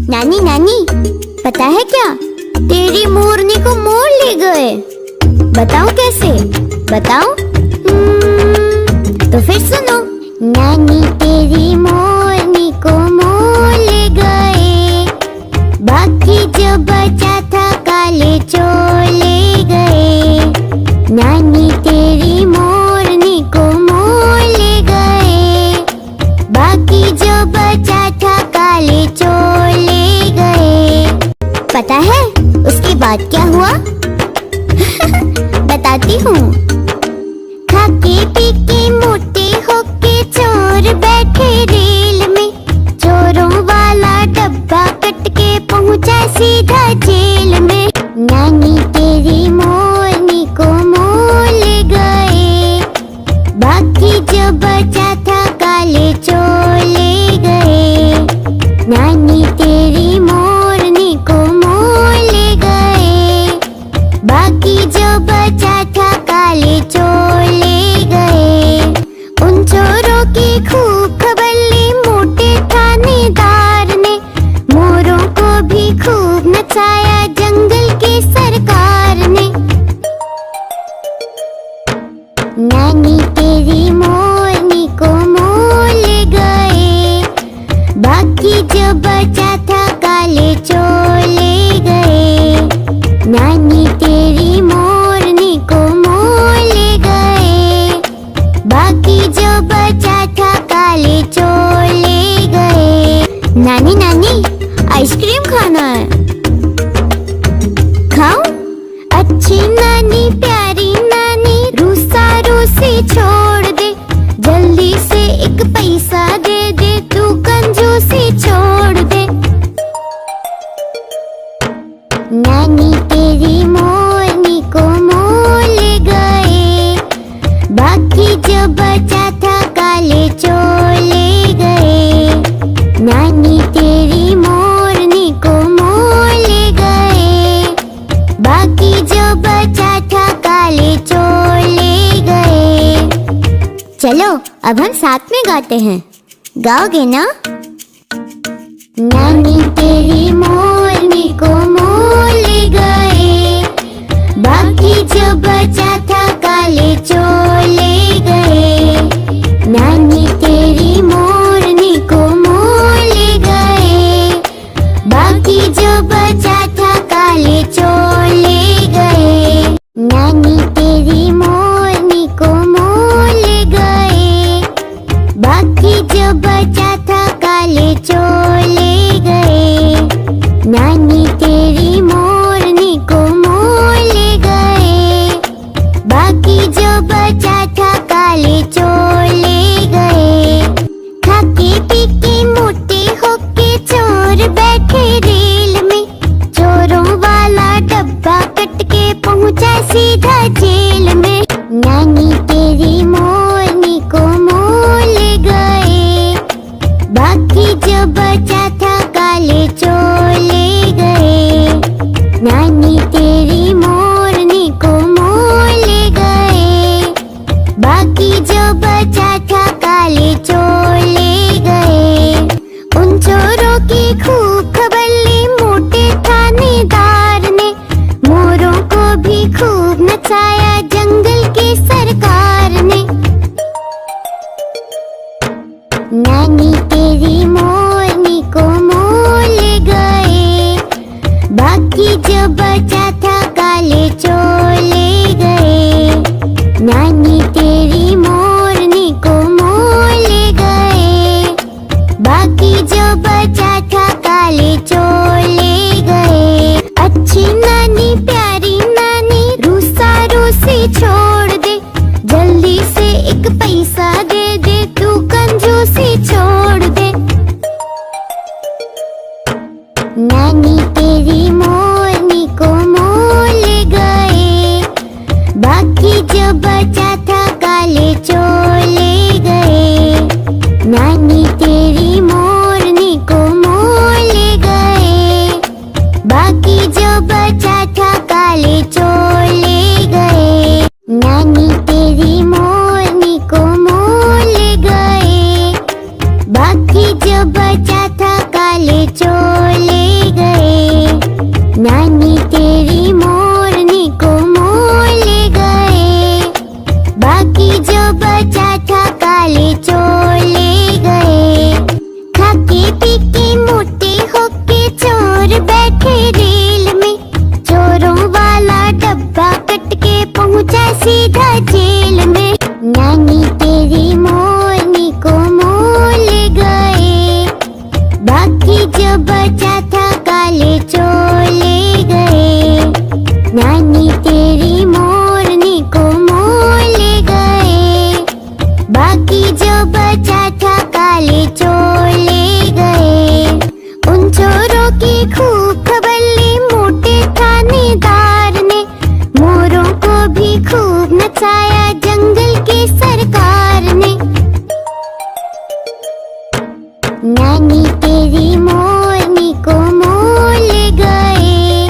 नानी नानी, पता है क्या, तेरी मोरनी को मोर ले गए। बताओ कैसे, बताओ। तो फिर सुनो। नानी तेरी मोरनी को मोर ले गए, बाकी जो बचा था काले चोर ले गए। नानी तेरी मोरनी को मोर ले गए, बाकी जो बचा था काले चोर ले गए। पता है उसके बाद क्या हुआ? बताती हूँ। खाके पी के मोटे होके चोर बैठे रेल में, चोरों वाला डब्बा कट के पहुँचा सीधा जेल में। नानी तेरी मोरनी को मोर ले गए, बाकी जो बचा था काले चोर ले गए। नानी तेरी मोरनी को मोर ले गए, बाकी जो बचा था काले चोर ले गए। उन चोरों की खूब खबर ली मोटे थानेदार ने, मोरों को भी खूब नचाया जंगल की सरकार ने। नानी तेरी मोरनी को मोर ले गए, बाकी जो बचा था काले चोर ले गए। नानी तेरी मोरनी को मोर ले गए, बाकी जो बचा था काले चोर ले गए। नानी नानी, आइसक्रीम खाना है, खाओ। अच्छी नानी प्यारी नानी, रूसा रूसी छोड़ दे, जल्दी से एक पैसा दे दे, तू कंजूसी छोड़ दे। नानी तेरी मोरनी को मोर ले गए, बाकी जो बचा था काले चोर ले गए। नानी तेरी मोरनी को मोर ले गए, बाकी जो बचा था काले चोर ले गए। चलो अब हम साथ में गाते हैं, गाओगे ना? नानी तेरी मोरनी को मोर ले गए, बाकी जो बचा था काले चोर ले गए। नानी तेरी मोरनी को मोर ले गए, बाकी जो बचा था काले चोर ले गए। नानी तेरी मोरनी को मोर ले गए, बाकी जो बचा था काले चोर ले गए। नानी तेरी मोरनी को मोर ले गए, बाकी जो बचा था काले चोर ले गए। खाके पी के मोटे होके चोर बैठे रेल में, चोरों वाला डब्बा कट के पहुँचा सीधा जेल में। नानी तेरी मोरनी को मोर ले गए, बाकी जो बचा था काले चोर ले गए। नानी तेरी मोरनी को मोर ले गए, बाकी जो बचा था काले चोर ले गए। उन चोरों की खूब खबर ली मोटे थानेदार ने, मोरों को भी खूब नचाया जंगल की सरकार ने। नानी तेरी मोरनी को मोर ले गए, बाकी जो बचा था काले चोर ले गए। नानी तेरी मोरनी को मोर ले गए, बाकी जो बचा था काले चोर ले गए। अच्छी नानी प्यारी नानी, रूसा रूसी छोड़ दे, जल्दी से एक पैसा दे दे, तू कंजूसी छोड़ दे। नानी तेरी मोरनी को मोर ले गए, बाकी जो बचा था काले चोर ले गए। नानी तेरी मोरनी को मोर ले गए, बाकी जो बचा था काले चोर ले गए। नानी तेरी मोरनी को मोर ले गए, बाकी जो बचा था काले चोर ले पी के मोटे होके चोर बैठे रेल में, चोरों वाला डब्बा कट के पहुंचा सीधा जेल में। नानी तेरी मोरनी को मोल ले गए, बाकी जो बचा था काले चोर ले गए। नानी तेरी मोरनी को मोल ले गए, बाकी जो बचा था काले चोर ले गए। उन चोरों की खूब खबर ली मोटे थानेदार ने, मोरों को भी खूब नचाया जंगल की सरकार ने। नानी तेरी मोरनी को मोल ले गए,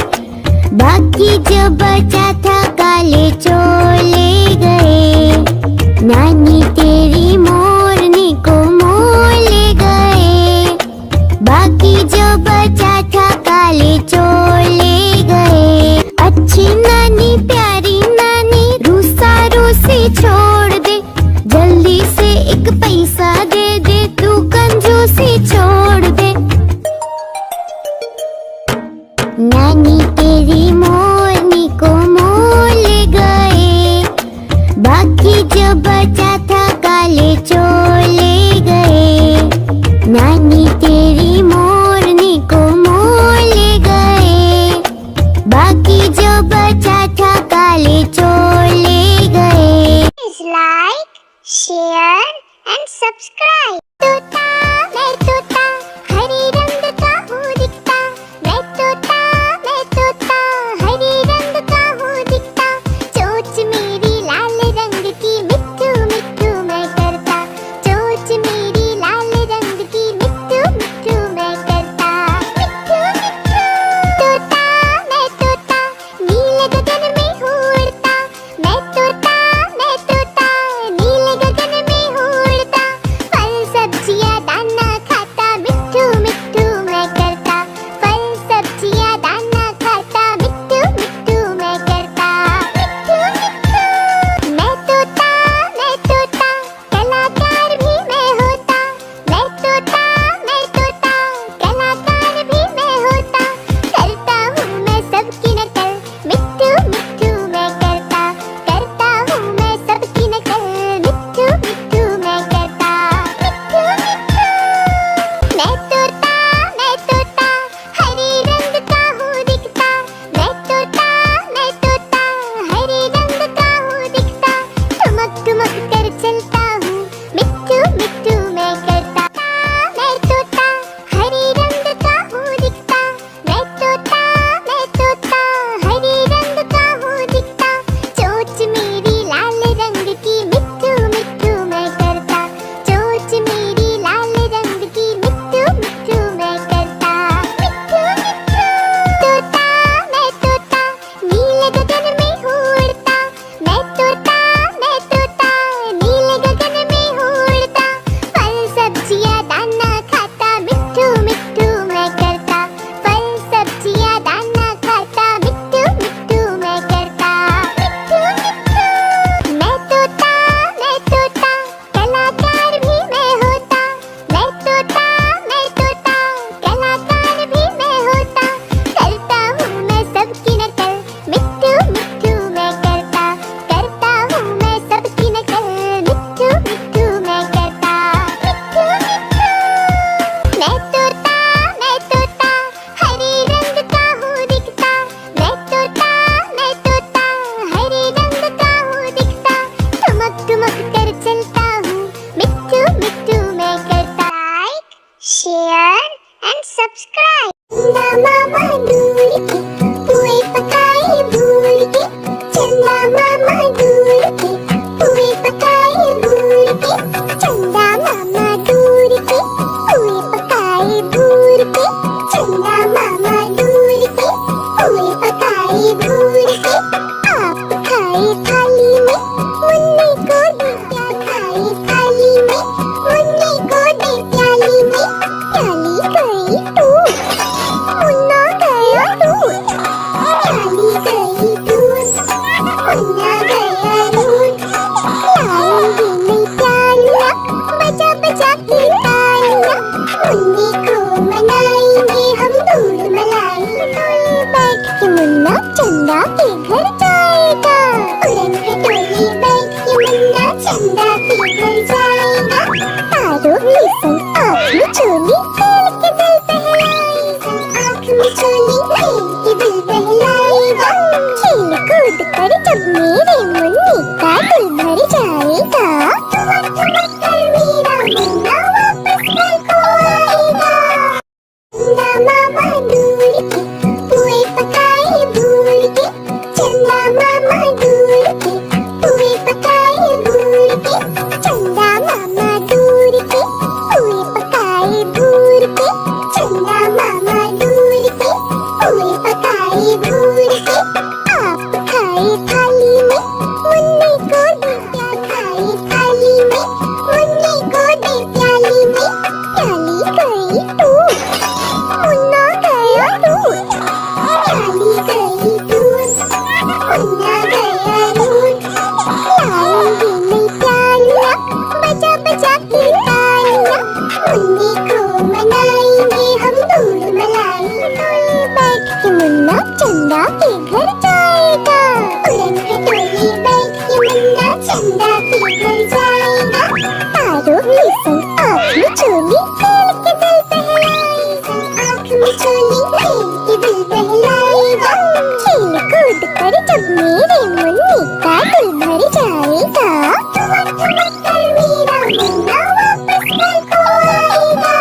बाकी जो बचा था काले चोर ले गए। नानी तेरी मोरनी को मोल ले गए, बाकी जो बचा था काले चोर ले गए। अच्छी नानी प्यारी नानी रूसा रूसी छोड़ दे, जल्दी से एक पैसा दे दे, तू कंजूसी छोड़ दे। नानी तेरी मोरनी को मोल ले गए, बाकी जो बचा था काले चोर ले गए। नानी तेरी मोरनी को मोल ले गए, बाकी जो बचा था काले चोर ले गए। Like, share and subscribe. तोता मैं तोता हरे रंग का हूँ दिखता, मैं तोता हरे रंग का हूँ दिखता। चोंच मेरी लाल रंग की मिट्ठू मिट्ठू मैं करता, चोंच मेरी लाल रंग की मिट्ठू मिट्ठू मैं करता। मिट्ठू मिट्ठू तोता मैं तोता नीले गगन में हूँ उड़ता, मैं तोता नीले गगन में हूँ उड़ता। फल सब्जियाँ दाना खाता मिट्ठू मिट्ठू मैं करता, फल सब्जियाँ दाना खाता मिट्ठू मिट्ठू मैं करता। मिट्ठू मिट्ठू मैं तोता कलाकार भी मैं होता, मैं तोता कलाकार भी मैं होता। करता हूँ मैं सबकी नकल मिट्ठू मिट्ठू मैं करता, करता हूँ मैं सबकी नकल मिट्ठू मिट्ठू मैं करता। मिट्ठू मिट्ठू मैं तोता हरे रंग का हूँ दिखता, मैं तोता हरे रंग का हूँ दिखता। ठुमक ठुमक कर चलता हूँ मिट्ठू मिट्ठू मैं करता, मैं तोता हरे रंग का हूँ दिखता, मैं तोता हरे रंग का हूँ दिखता। चोंच मेरी लाल रंग की मिट्ठू मिट्ठू मैं करता, चोंच मेरी लाल रंग की मिट्ठू मिट्ठू मैं करता। मिट्ठू मिट्ठू तोता मैं तोता नीले गगन में हूँ उड़ता, मैं तोता नीले गगन में हूँ उड़ता। फल सब्जियाँ दाना खाता मिट्ठू मिट्ठू मैं करता, फल सब्जियाँ दाना खाता मिट्ठू मिट्ठू मैं करता। मिट्ठू मिट्ठू मैं तोता कलाकार भी मैं होता, मैं तोता कलाकार भी मैं होता। करता हूँ मैं सबकी नकल मिट्ठू मिट्ठू मैं करता, करता हूँ मैं सबकी नकल मिट्ठू मिट्ठू मैं करता। मिट्ठू मिट्ठू मैं तोता हरे रंग का हूँ दिखता, मैं तोता हरे रंग का हूँ दिखता। ठुमक ठुमक कर चलता हूँ मिट्ठू मिट्ठू मैं करता। Like, share and subscribe. मामा दूर के पुए पकाए भूल के, चंदा मामा दूर के पुए पकाए भूल के, चंदा मामा दूर के पुए पकाए भूल के, चंदा मामा दूर के पुए पकाए भूल के। आप खाए थाली में मुन्ने को दे, क्या खाए थाली में मुन्ने को दे प्याली में, प्याली गई टूट मुन्ना गया टूट। के घर जाएगा। उड़न खटोली बैठ के मुन्ना चंदा के घर जाएगा। तारों के संग आँख में चोली खेल के दिल बहलाएगा। आँख में चोली खेल के दिल बहलाएगा। खेल कूद कर जब मेरे मुन्नी का दिल भर जाएगा। ठुमक ठुमक कर मेरा मुन्ना वापस घर को आएगा।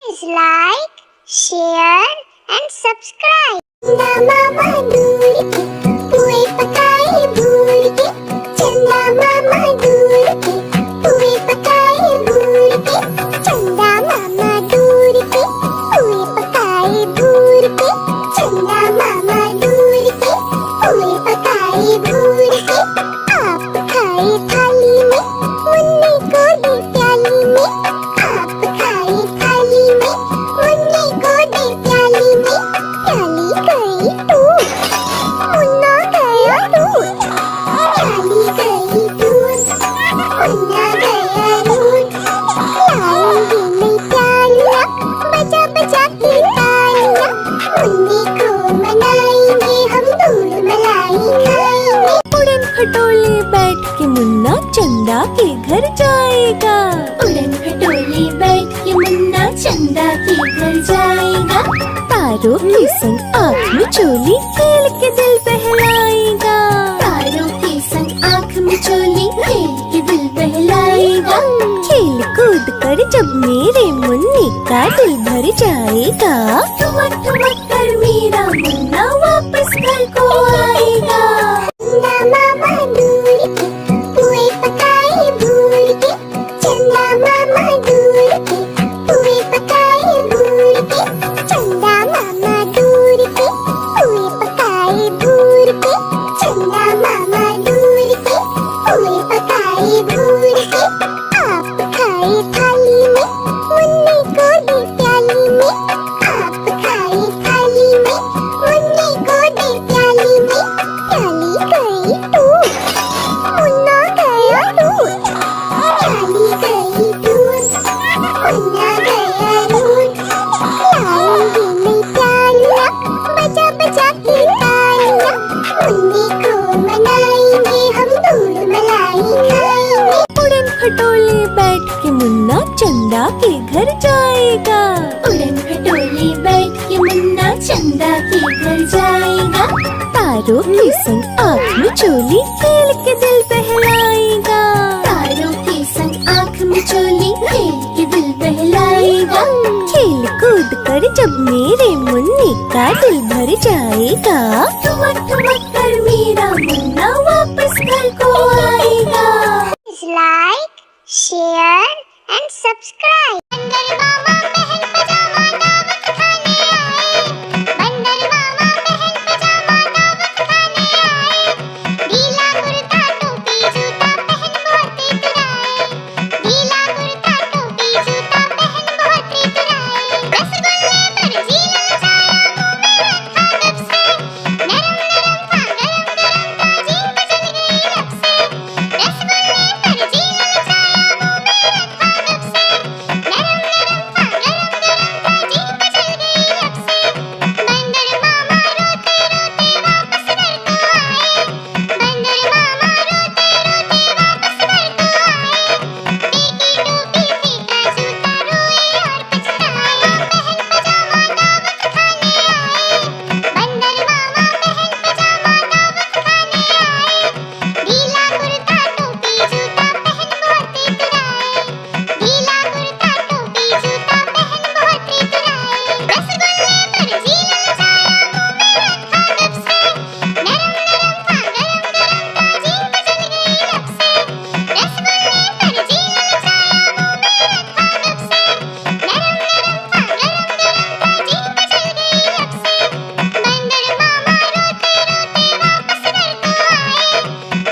Please like, share and subscribe. चंदा मामा दूर के पुए पकाए भूल के। चंदा मामा दूर के पुए पकाए भूल के। चंदा मामा दूर के पुए पकाए भूल के। चंदा मामा दूर के पुए पकाए भूल के। आप खाए थाली में मुन्नी को दे प्याली में। आप खाए थाली में मुन्नी को दे प्याली में। प्याली गई टूट मुन्ना गया टूट। प्याली गई टूट मुन्ना गया टूट। लाएंगे नहीं प्यालियाँ बजा बजा के तालियाँ। मुन्नी को मनाएंगे हम दूध मलाई खाएंगे। उड़न खटोले बैठ के मुन्ना चंदा के घर जाएगा। उड़न खटोले बैठ के मुन्ना चंदा के घर जाएगा। तारों के संग आँख में चोली खेल के दिल बहलाएगा। तारों के संग आँख में चोली खेल के दिल बहलाएगा। खेल कूद कर जब मेरे मुन्नी का दिल भर जाएगा। ठुमक ठुमक कर मेरा मुन्ना वापस घर को आएगा। चंदा मामा दूर के पुए पकाए भूल के। चंदा मामा दूर के पुए पकाए भूल के। चंदा मामा दूर के पुए पकाए भूल के। चंदा मामा दूर के पुए पकाए भूल के। आप खाए थाली में मुन्नी को दे प्याली में। आप खाए थाली में मुन्नी को दे प्याली में। प्याली गई टूट मुन्ना गया टूट। प्याली गई टूट मुन्ना गया टूट। लाएंगे नहीं प्यालियाँ बजा बजा के तालियाँ। मुन्नी को मनाएंगे हम दूध मलाई खाएंगे। उड़न खटोले बैठ के मुन्ना चंदा के घर जाएगा। उड़न खटोले बैठ के मुन्ना चंदा के घर जाएगा। तारों के संग आँख में चोली खेल के दिल बहलाएगा। तारों के संग आँख में चोली खेल के दिल बहलाएगा। खेल कूद कर जब मेरे मुन्नी का दिल भर जाएगा। ठुमक ठुमक कर मेरा मुन्ना वापस घर को आएगा। Like, share and subscribe. बंदर मामा पहन पजामा दावत खाने आए। बंदर मामा पहन पजामा दावत खाने आए। ढीला कुर्ता टोपी जूता पहन बहुत इतराए। ढीला कुर्ता टोपी जूता पहन बहुत इतराए। रसगुल्ले पर जी ललचाया मुंह में रखा जब से। नरम नरम था गरम गरम था जीभ जल गई रब से। रसगुल्ले पर जी ललचाया मुंह में रखा जब से। नरम नरम था गरम गरम था जीभ जल गई रब से। बंदर मामा रोते रोते वापस घर को आए। बंदर मामा रोते रोते वापस घर को आए। फेंकी टोपी फेंका जूता रोए और पछताए। पहन पजामा दावत खाने आए। बंदर मामा पहन पजामा दावत खाने आए। ढीला कुर्ता टोपी जूता पहन बहुत इतराए। ढीला कुर्ता टोपी जूता पहन बहुत इतराए। रसगुल्ले पर जी ललचाया मुंह में रखा जब से। नरम नरम था गरम गरम था जीभ जल गई रब से। रसगुल्ले पर जी ललचाया मुंह में रखा जब से। नरम नरम था गरम गरम था जीभ जल गई रब से। बंदर मामा रोते रोते वापस घर को आए।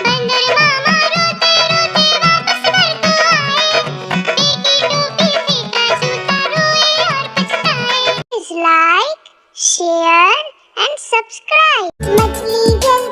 बंदर मामा रोते रोते वापस घर को आए। फेंकी टोपी फेंका जूता रोए और पछताए। Like, share and subscribe. मछली जल